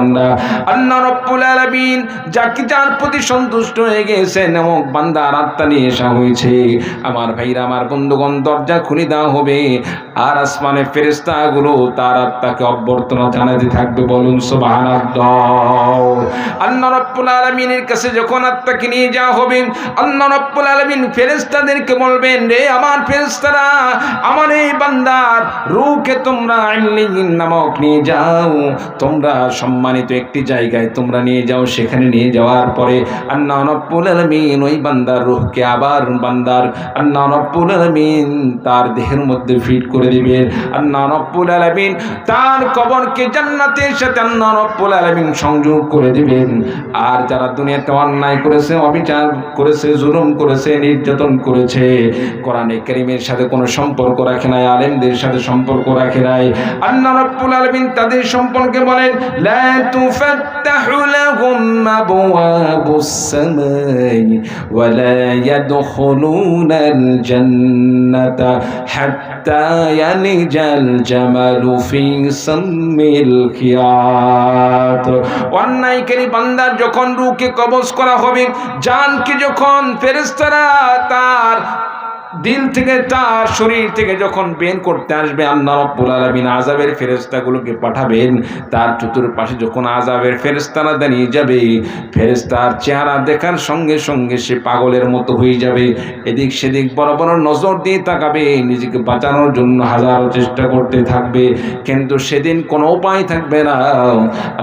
বান্দা। আল্লাহ রাব্বুল আলামিন যার প্রতি সন্তুষ্ট হয়ে গেছেন এমন বান্দার আত্মা নিয়ে আসা হয়েছে। আমার ভাইরা, আমার বন্ধুগণ, দরজা খুলে দেওয়া হবে আর আসমানে ফেরেশতাগুলো তার আত্মাকে অভ্যর্থনা জানাতে থাকবে। বলুন সুবহানাল্লাহ। আল্লাহ রাব্বুল আলামিনের কাছে যখন আত্মাকে নিয়ে যাওয়া হবে, আল্লাহ রাব্বুল আলামিন ফেরেশতাদেরকে বলবেন, রে আমার ফেরেশতারা, আমার এই বান্দার রূহকে তোমরা ইল্লিয়িন নামক নিয়ে যাও, তোমরা সম্মানিত একটি জায়গায় তোমরা নিয়ে যাও। সেখানে নিয়ে যাওয়ার পরে আল্লাহ রাব্বুল আলামিন ওই বান্দার রূহকে আবার আল্লাহ রাব্বুল আলামিন তার দেহের মধ্যে ফিট করে দিবেন। আল্লাহ রাব্বুল আলামিন তার কবরকে জান্নাতের সাথে আল্লাহ রাব্বুল আলামিন সংযোগ করে দিবেন। আর যারা দুনিয়াতে অন্যায় করেছে, অবিচার করেছে, জুলুম করেছে, নির্যাতন করেছে, কোরআনে কারীমের সাথে কোনো সম্পর্ক রাখে নাই, আলেমদের সাথে সম্পর্ক রাখে নাই, আল্লাহ রাব্বুল আলামিন তাদের সম্পর্কে বলেন, লা তুফাত্তাহু লাহুম আবওয়াবুস সামাই ওয়া লা ইয়াদখুলুনাল জান্নাতা হাত্তা ইয়ালিজাল জামালু ফি সাম্মিল খিয়াত। অন্যায়কারী বান্দার যখন রূহকে কবজ করা হবে, জানকে যখন ফেরেশতারা তার দিল থেকে, তার শরীর থেকে যখন বের করতে আসবে, আল্লাহ রাব্বুল আলামিন আযাবের ফেরেশতাগুলোকে পাঠাবেন। তার চতুর্পাশে যখন আযাবের ফেরেশতারা দাঁড়িয়ে যাবে, ফেরেশতার চেহারা দেখার সঙ্গে সঙ্গে সে পাগলের মতো হয়ে যাবে, এদিক সেদিক বড় বড় নজর দিয়ে তাকাবে, নিজেকে বাঁচানোর জন্য হাজারো চেষ্টা করতে থাকবে, কিন্তু সেদিন কোনো উপায় থাকবে না।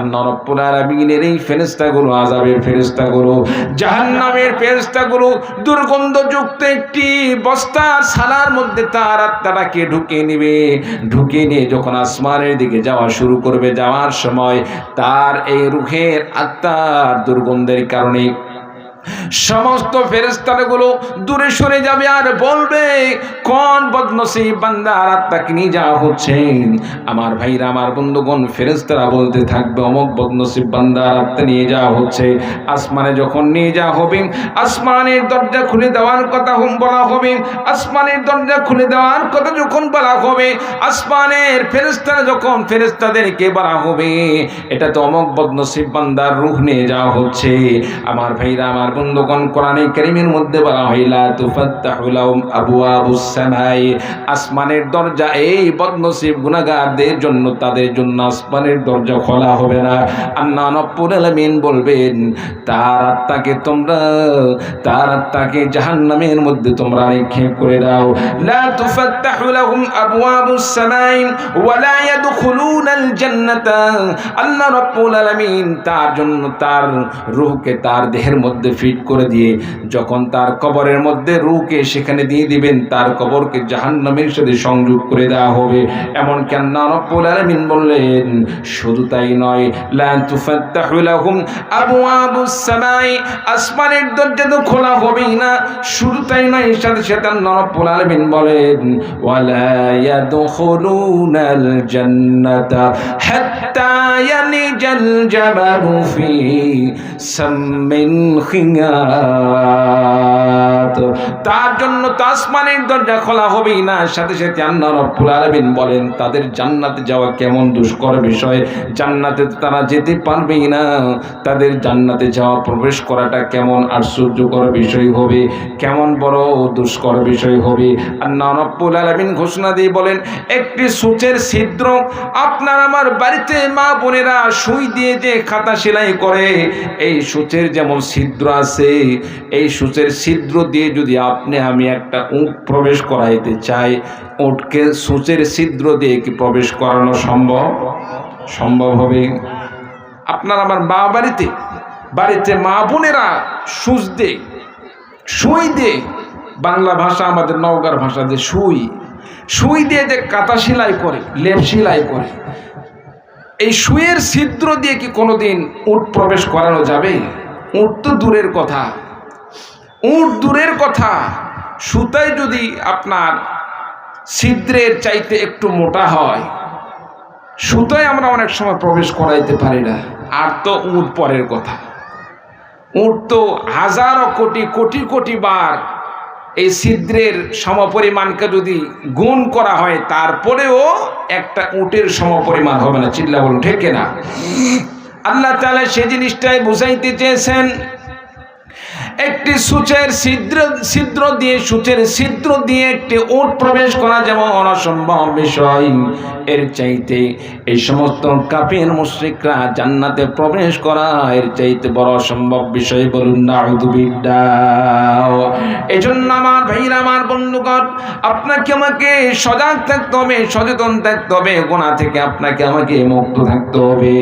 আল্লাহ রাব্বুল আলামিনের এই ফেরেশতাগুলো, আযাবের ফেরেশতাগুলো, জাহান্নামের ফেরেশতাগুলো দুর্গন্ধযুক্ত একটি বস্তার সালার মধ্যে তার আত্মাটাকে ঢুকিয়ে নেবে। ঢুকিয়ে নিয়ে যখন আসমানের দিকে যাওয়া শুরু করবে, যাওয়ার সময় তার এই রূহের আত্মার দুর্গন্ধের কারণে সমস্ত ফেরেশতাগুলো দূরে সরে যাবে আর বলবে, কোন বদনসিব বান্দার আত্মাকে নিয়ে যাওয়া হচ্ছে। আমার ভাইরা, আমার বন্ধুগণ, ফেরেশতারা বলতে থাকবে, অমুক বদনসিব বান্দার আত্মা নিয়ে যাওয়া হচ্ছে। আসমানে যখন নিয়ে যাওয়া হবে, আসমানের দরজা খুলে দেওয়ার কথা বলা হবে, আসমানের দরজা খুলে দেওয়ার কথা যখন বলা হবে, আসমানের ফেরেশতারা যখন ফেরেশতাদেরকে বলা হবে, এটা তো অমুক বদনসিব বান্দার রূহ নিয়ে যাওয়া হচ্ছে। আমার ভাইরা, আমার বন্ধুগণ, কোরআনে কারীমের মধ্যে বলা হয়, লা তুফাত্তাহু লাহুম আবওয়াবুস সামাই, আসমানের দরজা এই বদনসিব গুনাহগারদের জন্য, তাদের জন্য আসমানের দরজা খোলা হবে না। আল্লাহ রাব্বুল আলামিন বলবেন, তার আত্মাকে জাহান্নামের মধ্যে তোমরা নিক্ষেপ করে দাও। লা তুফাত্তাহু লাহুম আবওয়াবুস সামাই ওয়া লা ইয়াদখুলুনাল জান্নাতা। আল্লাহ রাব্বুল আলামিন তার জন্য তার রূহকে তার দেহের মধ্যে ফিট করে দিয়ে যখন তার কবরের মধ্যে রূহকে সেখানে দিয়ে দিবেন, তার কবরকে জাহান্নামের সাথে সংযোগ করে দেওয়া হবে। এমনকি আল্লাহ রাব্বুল আলামিন বললেন, শুধু তাই নয়, লা তুফাত্তাহু লাহুম আবওয়াবুস সামাই, আসমানের দরজা তো খোলা হবেই না। শুধু তাই নয়, সাথে সাথে আল্লাহ রাব্বুল আলামিন বলেন, ওয়ালা ইয়াদখুলুনাল জান্নাতা হাত্তা ইয়ালিজাল জামালু ফি সাম্মিল খিয়াত। তার জন্য তো আসমানের দরজা খোলা হবেই না। সাথে সাথে আল্লাহ রাব্বুল আলামিন বলেন, তাদের জান্নাতে যাওয়া কেমন দুষ্কর বিষয়, জান্নাতে তারা যেতে পারবেই না, তাদের জান্নাতে যাওয়া, প্রবেশ করাটা কেমন আশ্চর্যকর বিষয় হবে, কেমন বড় দুষ্কর বিষয় হবে। আল্লাহ রাব্বুল আলামিন ঘোষণা দিয়ে বলেন, একটি সূচের ছিদ্র, আপনার আমার বাড়িতে মা বোনেরা সুই দিয়ে যে খাতা সেলাই করে, এই সূচের যেমন ছিদ্র আছে, এই সূচের ছিদ্র দিয়ে যদি আপনি আমি একটা উট প্রবেশ করাইতে চাই, উটকে সূচের ছিদ্র দিয়ে কি প্রবেশ করানো সম্ভব হবে? আপনার আমার বাড়িতে মা বোনেরা সুই দিয়ে, বাংলা ভাষা আমাদের নওগাঁর ভাষা যে সুই দিয়ে যে কাঁথা সেলাই করে, লেপ সেলাই করে, এই সুইয়ের ছিদ্র দিয়ে কি কোনোদিন উট প্রবেশ করানো যাবে? উট তো দূরের কথা, সুতায় যদি আপনার ছিদ্রের চাইতে একটু মোটা হয়, সুতায় আমরা অনেক সময় প্রবেশ করাইতে পারি না, আর তো উট পরের কথা। উট তো হাজারো কোটি বার এই ছিদ্রের সমপরিমাণকে যদি গুণ করা হয়, তারপরেও একটা উটের সমপরিমাণ হবে না। চিল্লা বলুন ঠিক না? আল্লাহ তাআলা সেই জিনিসটাই বুঝাইতে চেয়েছেন। একটি সূচের ছিদ্র দিয়ে একটি উট প্রবেশ করা যেমন অসম্ভব বিষয়, এর চাইতে এই সমস্ত কাফির মুশরিকরা জান্নাতে প্রবেশ করা এর চাইতে বড় অসম্ভব বিষয়। বলুন নাউযুবিল্লাহ। এজন্য আমার ভাইরা, আমার বন্ধুগণ, আপনাকে আমাকে সজাগ থাকতে হবে, সচেতন থাকতে হবে, গুনাহ থেকে আপনাকে আমাকে মুক্ত থাকতে হবে।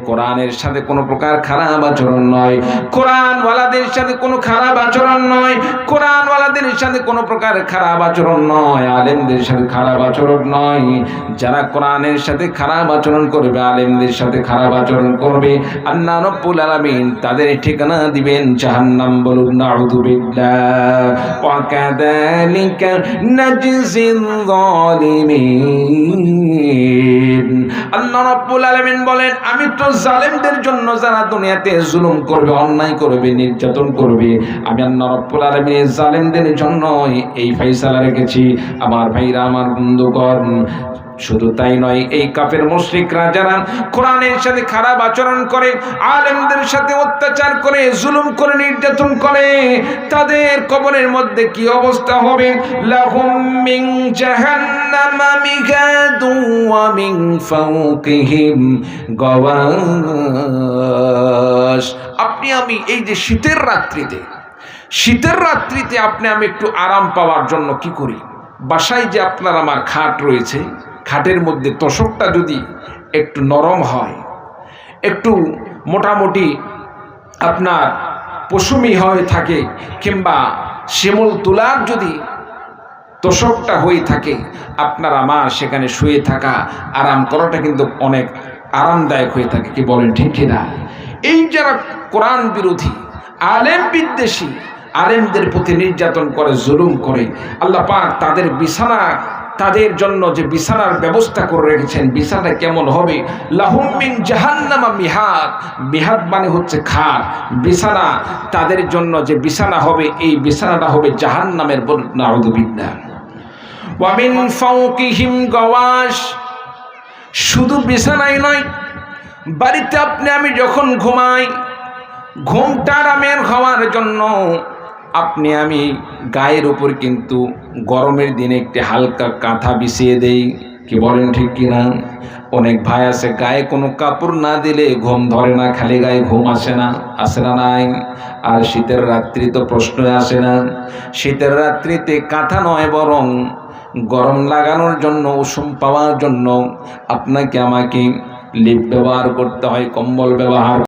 কোরআনের সাথে কোনো প্রকার খারাপ আচরণ নয়, কোরআনওয়ালাদের সাথে কোনো খারাপ আচরণ নয়, কোরআনওয়ালাদের সাথে কোনো প্রকার খারাপ আচরণ নয়, আলেমদের সাথে খারাপ আচরণ নয়। যারা কোরআনের সাথে খারাপ আচরণ করবে, আলেমদের সাথে খারাপ আচরণ করবে, আল্লাহ রাব্বুল আলামিন তাদের ঠিকানা দিবেন জাহান্নাম। বলুন নাউযুবিল্লাহ। ওয়া কাযালিকা নাজজিল যালিমিন। আল্লাহ রাব্বুল আলামিন বলেন, আমি তো জালেমদের জন্য, যারা দুনিয়াতে জুলুম করবে, অন্যায় করবে, নির্যাতন করবে, আমি আল্লাহ রাব্বুল আলামিন জালেমদের জন্য এই ফয়সালা রেখেছি। আমার ভাইরা, আমার বন্ধুগণ, শুধু তাই নয়, এই কাফের মুশরিকরা যারা কোরআনের সাথে খারাপ আচরণ করে, আলেমদের সাথে অত্যাচার করে, জুলুম করে, নির্যাতন করে, তাদের কবরের মধ্যে কি অবস্থা হবে? লাহুম মিন জাহান্নামা মিহাদু ওয়া মিন ফাওকিহিম গাওয়াশ। আপনি আমি এই যে শীতের রাত্রিতে আপনি আমি একটু আরাম পাওয়ার জন্য কি করি? বাসায় যে আপনার আমার খাট রয়েছে, খাটের মধ্যে তোশকটা যদি একটু নরম হয়, একটু মোটামুটি আপনার পশমি হয়ে থাকে, কিংবা শিমুল তুলার যদি তোশকটা হয়ে থাকে, আপনার আমার সেখানে শুয়ে থাকা, আরাম করাটা কিন্তু অনেক আরামদায়ক হয়ে থাকে। কি বলেন ঠিক কিনা? এই যারা কোরআন বিরোধী, আলেম বিদ্বেষী, আলেমদের প্রতি নির্যাতন করে, জুলুম করে, আল্লাহ পাক তাদের বিছানা, তাদের জন্য যে বিছানার ব্যবস্থা করে রেখেছেন, বিছানা কেমন হবে? লাহুম মিন জাহান্নামা মিহাদ। মিহাদ মানে হচ্ছে খাট। বিছানা, তাদের জন্য যে বিছানা হবে, এই বিছানাটা হবে জাহান্নামের। বলুন নাউযুবিল্লাহ। ওয়া মিন ফাওকিহিম গাওয়াশ। শুধু বিছানাই নয়, বাড়িতে আপনি আমি যখন ঘুমাই, ঘুমটা আরামের হওয়ার জন্য আপনি আমি গায়ের উপর কিন্তু গরমের দিনে একটি হালকা কাঁথা বিছিয়ে দেই। কি বলেন ঠিক কিনা? অনেক ভাই আছে গায়ে কোনো কাপড় না দিলে ঘুম ধরে না, খালি গায়ে ঘুম আসে না, আসে না নাই? আর শীতের রাত্রি তো প্রশ্নই আসে না। শীতের রাত্রিতে কাঁথা নয়, বরং গরম লাগানোর জন্য, উষুম পাওয়ার জন্য আপনাকে আমাকে লেপ ব্যবহার করতে হয়, কম্বল ব্যবহার